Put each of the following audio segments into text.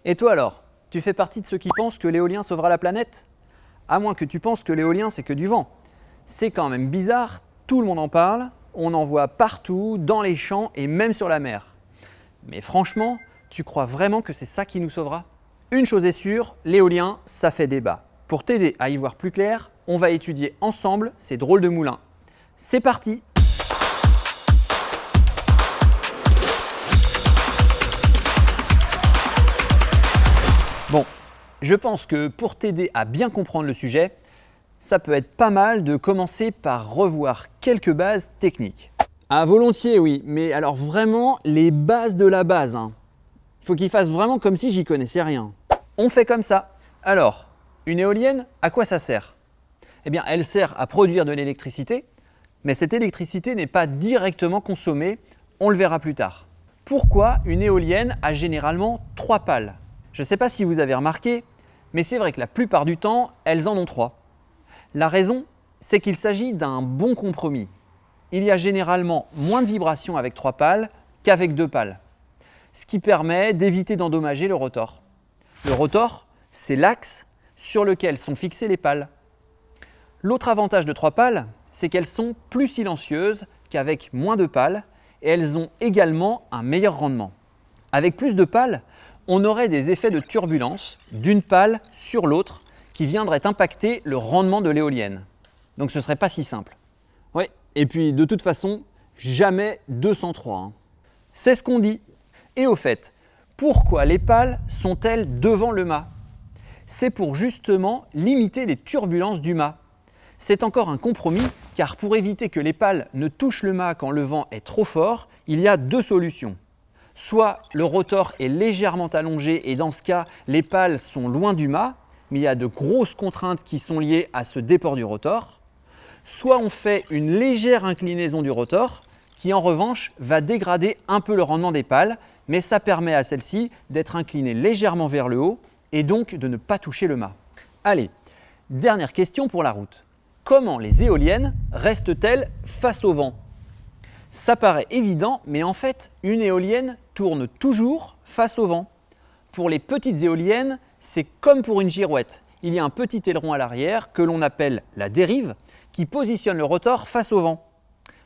Et toi alors, tu fais partie de ceux qui pensent que l'éolien sauvera la planète? À moins que tu penses que l'éolien c'est que du vent. C'est quand même bizarre, tout le monde en parle, on en voit partout, dans les champs et même sur la mer. Mais franchement, tu crois vraiment que c'est ça qui nous sauvera? Une chose est sûre, l'éolien, ça fait débat. Pour t'aider à y voir plus clair, on va étudier ensemble ces drôles de moulins. C'est parti! Bon, je pense que pour t'aider à bien comprendre le sujet, ça peut être pas mal de commencer par revoir quelques bases techniques. Ah, volontiers, oui, mais alors vraiment les bases de la base. Il faut qu'il fasse vraiment comme si j'y connaissais rien. On fait comme ça. Alors, une éolienne, à quoi ça sert? Eh bien, elle sert à produire de l'électricité, mais cette électricité n'est pas directement consommée, on le verra plus tard. Pourquoi une éolienne a généralement 3 pales? Je ne sais pas si vous avez remarqué, mais c'est vrai que la plupart du temps, elles en ont 3. La raison, c'est qu'il s'agit d'un bon compromis. Il y a généralement moins de vibrations avec 3 pales qu'avec 2 pales, ce qui permet d'éviter d'endommager le rotor. Le rotor, c'est l'axe sur lequel sont fixées les pales. L'autre avantage de 3 pales, c'est qu'elles sont plus silencieuses qu'avec moins de pales et elles ont également un meilleur rendement. Avec plus de pales, on aurait des effets de turbulence d'une pale sur l'autre qui viendraient impacter le rendement de l'éolienne. Donc ce ne serait pas si simple. Oui, et puis de toute façon, jamais 203. C'est ce qu'on dit. Et au fait, pourquoi les pales sont-elles devant le mât? C'est pour justement limiter les turbulences du mât. C'est encore un compromis, car pour éviter que les pales ne touchent le mât quand le vent est trop fort, il y a 2 solutions. Soit le rotor est légèrement allongé et dans ce cas, les pales sont loin du mât, mais il y a de grosses contraintes qui sont liées à ce déport du rotor. Soit on fait une légère inclinaison du rotor, qui en revanche va dégrader un peu le rendement des pales, mais ça permet à celle-ci d'être inclinée légèrement vers le haut et donc de ne pas toucher le mât. Allez, dernière question pour la route. Comment les éoliennes restent-elles face au vent? Ça paraît évident, mais en fait, une éolienne tourne toujours face au vent. Pour les petites éoliennes, c'est comme pour une girouette. Il y a un petit aileron à l'arrière que l'on appelle la dérive qui positionne le rotor face au vent.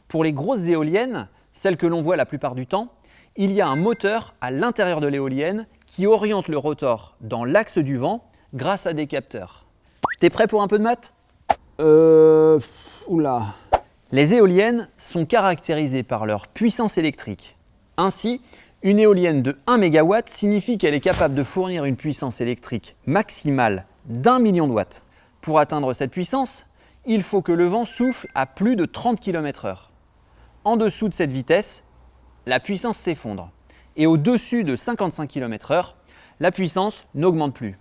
Pour les grosses éoliennes, celles que l'on voit la plupart du temps, il y a un moteur à l'intérieur de l'éolienne qui oriente le rotor dans l'axe du vent grâce à des capteurs. T'es prêt pour un peu de maths? Oula. Les éoliennes sont caractérisées par leur puissance électrique. Ainsi, une éolienne de 1 MW signifie qu'elle est capable de fournir une puissance électrique maximale d'1 million de watts. Pour atteindre cette puissance, il faut que le vent souffle à plus de 30 km/h. En dessous de cette vitesse, la puissance s'effondre. Et au-dessus de 55 km/h, la puissance n'augmente plus.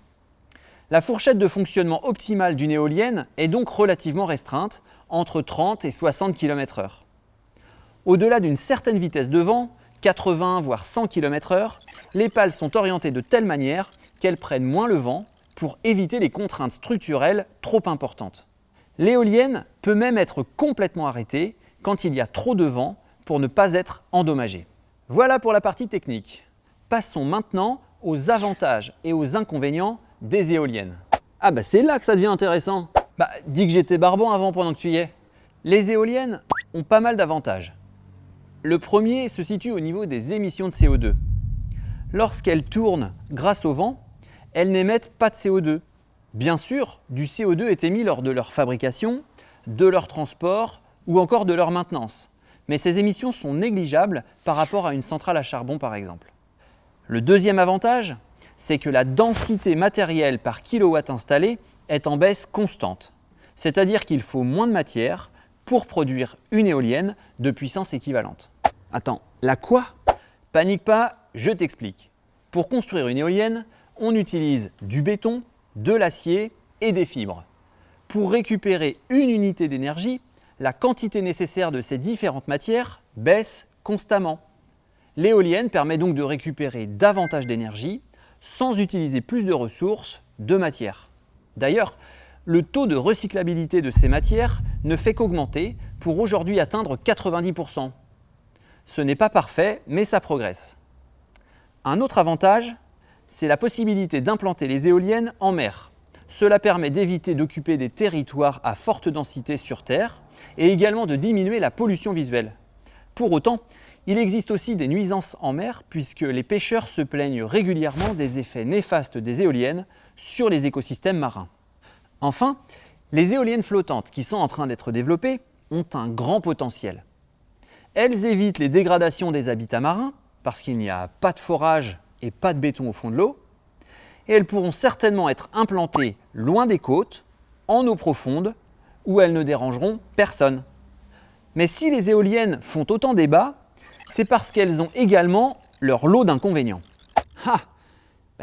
La fourchette de fonctionnement optimale d'une éolienne est donc relativement restreinte, entre 30 et 60 km/h. Au-delà d'une certaine vitesse de vent, 80 voire 100 km/h, les pales sont orientées de telle manière qu'elles prennent moins le vent pour éviter les contraintes structurelles trop importantes. L'éolienne peut même être complètement arrêtée quand il y a trop de vent pour ne pas être endommagée. Voilà pour la partie technique. Passons maintenant aux avantages et aux inconvénients des éoliennes. Ah bah c'est là que ça devient intéressant. Bah dis que j'étais barbant avant pendant que tu y es. Les éoliennes ont pas mal d'avantages. Le premier se situe au niveau des émissions de CO2. Lorsqu'elles tournent grâce au vent, elles n'émettent pas de CO2. Bien sûr, du CO2 est émis lors de leur fabrication, de leur transport ou encore de leur maintenance. Mais ces émissions sont négligeables par rapport à une centrale à charbon par exemple. Le deuxième avantage, c'est que la densité matérielle par kilowatt installé est en baisse constante. C'est-à-dire qu'il faut moins de matière pour produire une éolienne de puissance équivalente. Attends, la quoi? Panique pas, je t'explique. Pour construire une éolienne, on utilise du béton, de l'acier et des fibres. Pour récupérer une unité d'énergie, la quantité nécessaire de ces différentes matières baisse constamment. L'éolienne permet donc de récupérer davantage d'énergie sans utiliser plus de ressources, de matière. D'ailleurs, le taux de recyclabilité de ces matières ne fait qu'augmenter pour aujourd'hui atteindre 90%. Ce n'est pas parfait, mais ça progresse. Un autre avantage, c'est la possibilité d'implanter les éoliennes en mer. Cela permet d'éviter d'occuper des territoires à forte densité sur Terre et également de diminuer la pollution visuelle. Pour autant, il existe aussi des nuisances en mer puisque les pêcheurs se plaignent régulièrement des effets néfastes des éoliennes sur les écosystèmes marins. Enfin, les éoliennes flottantes qui sont en train d'être développées ont un grand potentiel. Elles évitent les dégradations des habitats marins parce qu'il n'y a pas de forage et pas de béton au fond de l'eau, et elles pourront certainement être implantées loin des côtes, en eau profonde, où elles ne dérangeront personne. Mais si les éoliennes font autant débat, c'est parce qu'elles ont également leur lot d'inconvénients. Ah,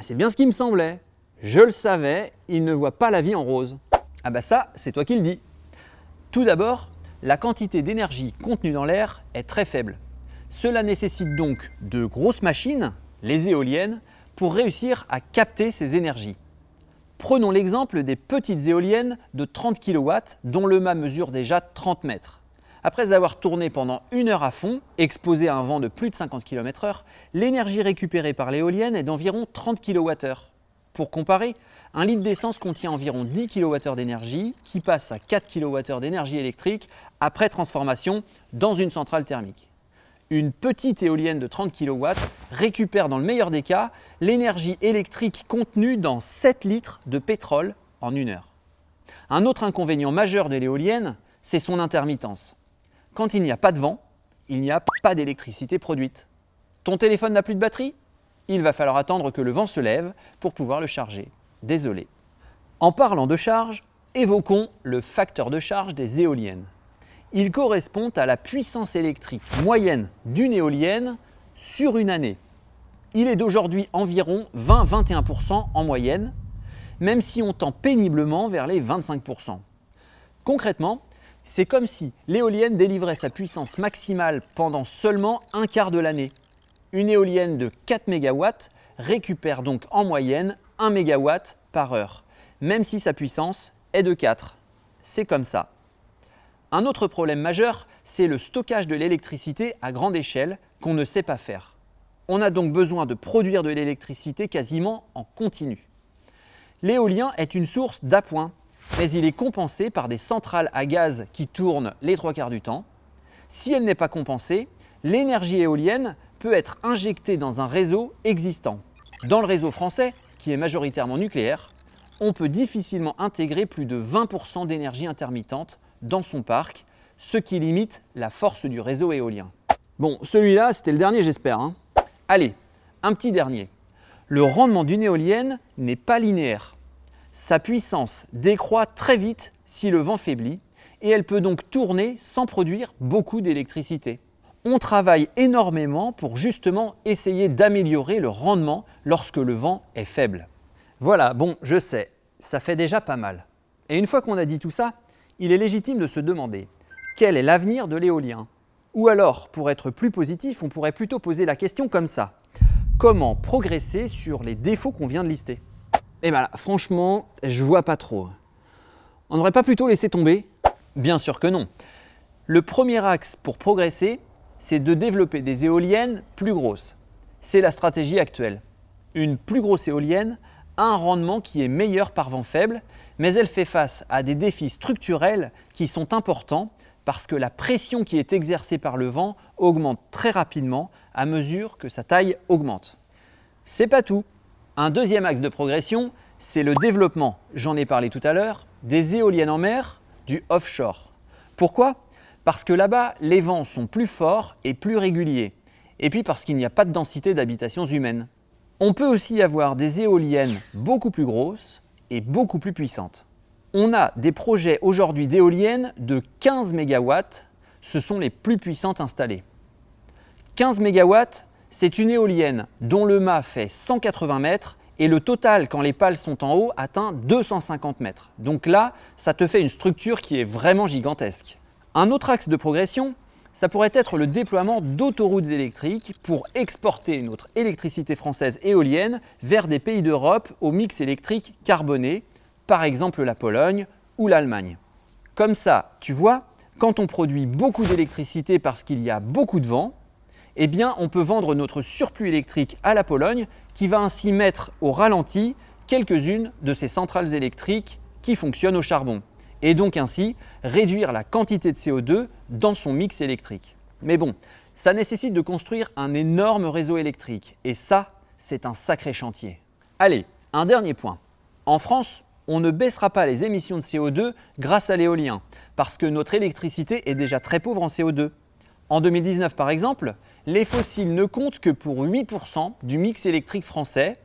c'est bien ce qui me semblait. Je le savais, ils ne voient pas la vie en rose. Ah ça, c'est toi qui le dis. Tout d'abord, la quantité d'énergie contenue dans l'air est très faible. Cela nécessite donc de grosses machines, les éoliennes, pour réussir à capter ces énergies. Prenons l'exemple des petites éoliennes de 30 kW dont le mât mesure déjà 30 mètres. Après avoir tourné pendant 1 heure à fond, exposé à un vent de plus de 50 km/h, l'énergie récupérée par l'éolienne est d'environ 30 kWh. Pour comparer, un litre d'essence contient environ 10 kWh d'énergie qui passe à 4 kWh d'énergie électrique après transformation dans une centrale thermique. Une petite éolienne de 30 kW récupère dans le meilleur des cas l'énergie électrique contenue dans 7 litres de pétrole en 1 heure. Un autre inconvénient majeur de l'éolienne, c'est son intermittence. Quand il n'y a pas de vent, il n'y a pas d'électricité produite. Ton téléphone n'a plus de batterie? Il va falloir attendre que le vent se lève pour pouvoir le charger. Désolé. En parlant de charge, évoquons le facteur de charge des éoliennes. Il correspond à la puissance électrique moyenne d'une éolienne sur une année. Il est d'aujourd'hui environ 20-21% en moyenne, même si on tend péniblement vers les 25%. Concrètement, c'est comme si l'éolienne délivrait sa puissance maximale pendant seulement un quart de l'année. Une éolienne de 4 MW récupère donc en moyenne 1 MW par heure, même si sa puissance est de 4. C'est comme ça. Un autre problème majeur, c'est le stockage de l'électricité à grande échelle qu'on ne sait pas faire. On a donc besoin de produire de l'électricité quasiment en continu. L'éolien est une source d'appoint, mais il est compensé par des centrales à gaz qui tournent les 3/4 du temps. Si elle n'est pas compensée, l'énergie éolienne peut être injectée dans un réseau existant. Dans le réseau français, qui est majoritairement nucléaire, on peut difficilement intégrer plus de 20% d'énergie intermittente dans son parc, ce qui limite la force du réseau éolien. Bon, celui-là, c'était le dernier, j'espère, hein. Allez, un petit dernier. Le rendement d'une éolienne n'est pas linéaire. Sa puissance décroît très vite si le vent faiblit et elle peut donc tourner sans produire beaucoup d'électricité. On travaille énormément pour justement essayer d'améliorer le rendement lorsque le vent est faible. Voilà, bon, je sais, ça fait déjà pas mal. Et une fois qu'on a dit tout ça, il est légitime de se demander quel est l'avenir de l'éolien? Ou alors, pour être plus positif, on pourrait plutôt poser la question comme ça. Comment progresser sur les défauts qu'on vient de lister? Eh bien là, franchement, je vois pas trop. On n'aurait pas plutôt laissé tomber? Bien sûr que non. Le premier axe pour progresser, c'est de développer des éoliennes plus grosses. C'est la stratégie actuelle. Une plus grosse éolienne a un rendement qui est meilleur par vent faible, mais elle fait face à des défis structurels qui sont importants parce que la pression qui est exercée par le vent augmente très rapidement à mesure que sa taille augmente. C'est pas tout. Un deuxième axe de progression, c'est le développement, j'en ai parlé tout à l'heure, des éoliennes en mer, du offshore. Pourquoi? Parce que là-bas, les vents sont plus forts et plus réguliers, et puis parce qu'il n'y a pas de densité d'habitations humaines. On peut aussi avoir des éoliennes beaucoup plus grosses et beaucoup plus puissantes. On a des projets aujourd'hui d'éoliennes de 15 MW, ce sont les plus puissantes installées. 15 MW, c'est une éolienne dont le mât fait 180 mètres et le total, quand les pales sont en haut, atteint 250 mètres. Donc là, ça te fait une structure qui est vraiment gigantesque. Un autre axe de progression, ça pourrait être le déploiement d'autoroutes électriques pour exporter notre électricité française éolienne vers des pays d'Europe au mix électrique carboné, par exemple la Pologne ou l'Allemagne. Comme ça, tu vois, quand on produit beaucoup d'électricité parce qu'il y a beaucoup de vent, eh bien on peut vendre notre surplus électrique à la Pologne qui va ainsi mettre au ralenti quelques-unes de ces centrales électriques qui fonctionnent au charbon et donc ainsi réduire la quantité de CO2 dans son mix électrique. Mais bon, ça nécessite de construire un énorme réseau électrique et ça, c'est un sacré chantier. Allez, un dernier point. En France, on ne baissera pas les émissions de CO2 grâce à l'éolien parce que notre électricité est déjà très pauvre en CO2. En 2019 par exemple, les fossiles ne comptent que pour 8% du mix électrique français,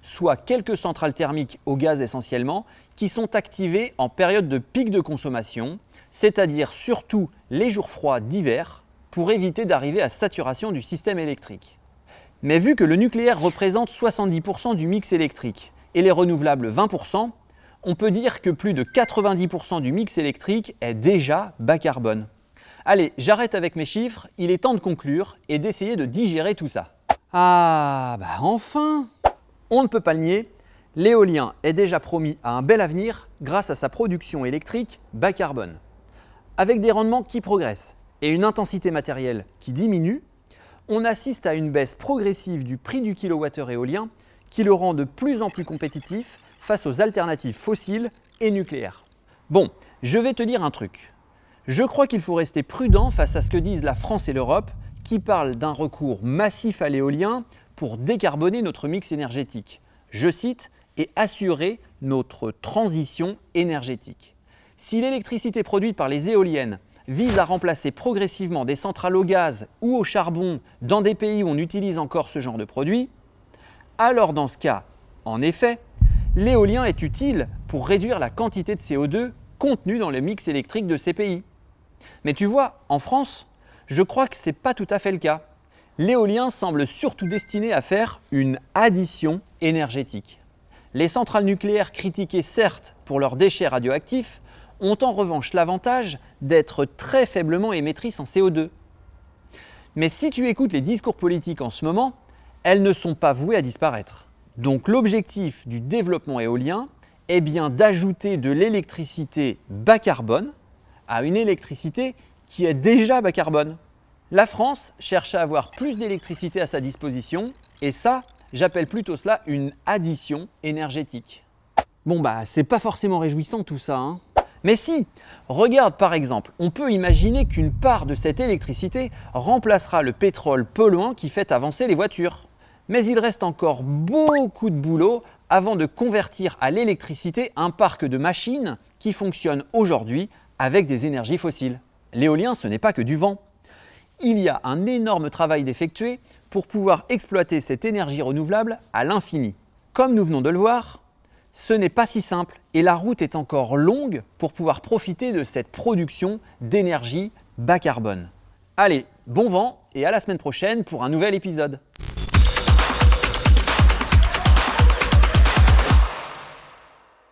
soit quelques centrales thermiques au gaz essentiellement, qui sont activées en période de pic de consommation, c'est-à-dire surtout les jours froids d'hiver, pour éviter d'arriver à saturation du système électrique. Mais vu que le nucléaire représente 70% du mix électrique et les renouvelables 20%, on peut dire que plus de 90% du mix électrique est déjà bas carbone. Allez, j'arrête avec mes chiffres, il est temps de conclure et d'essayer de digérer tout ça. Ah, bah enfin! On ne peut pas le nier, l'éolien est déjà promis à un bel avenir grâce à sa production électrique bas carbone. Avec des rendements qui progressent et une intensité matérielle qui diminue, on assiste à une baisse progressive du prix du kilowattheure éolien qui le rend de plus en plus compétitif face aux alternatives fossiles et nucléaires. Bon, je vais te dire un truc. Je crois qu'il faut rester prudent face à ce que disent la France et l'Europe qui parlent d'un recours massif à l'éolien pour décarboner notre mix énergétique. Je cite, et assurer notre transition énergétique. Si l'électricité produite par les éoliennes vise à remplacer progressivement des centrales au gaz ou au charbon dans des pays où on utilise encore ce genre de produits, alors dans ce cas, en effet, l'éolien est utile pour réduire la quantité de CO2 contenue dans le mix électrique de ces pays. Mais tu vois, en France, je crois que ce n'est pas tout à fait le cas. L'éolien semble surtout destiné à faire une addition énergétique. Les centrales nucléaires critiquées certes pour leurs déchets radioactifs ont en revanche l'avantage d'être très faiblement émettrices en CO2. Mais si tu écoutes les discours politiques en ce moment, elles ne sont pas vouées à disparaître. Donc l'objectif du développement éolien est bien d'ajouter de l'électricité bas carbone à une électricité qui est déjà bas carbone. La France cherche à avoir plus d'électricité à sa disposition et ça, j'appelle plutôt cela une addition énergétique. Bon bah, c'est pas forcément réjouissant tout ça, hein. Mais si, regarde par exemple, on peut imaginer qu'une part de cette électricité remplacera le pétrole polluant qui fait avancer les voitures. Mais il reste encore beaucoup de boulot avant de convertir à l'électricité un parc de machines qui fonctionnent aujourd'hui avec des énergies fossiles. L'éolien, ce n'est pas que du vent. Il y a un énorme travail d'effectuer pour pouvoir exploiter cette énergie renouvelable à l'infini. Comme nous venons de le voir, ce n'est pas si simple et la route est encore longue pour pouvoir profiter de cette production d'énergie bas carbone. Allez, bon vent et à la semaine prochaine pour un nouvel épisode.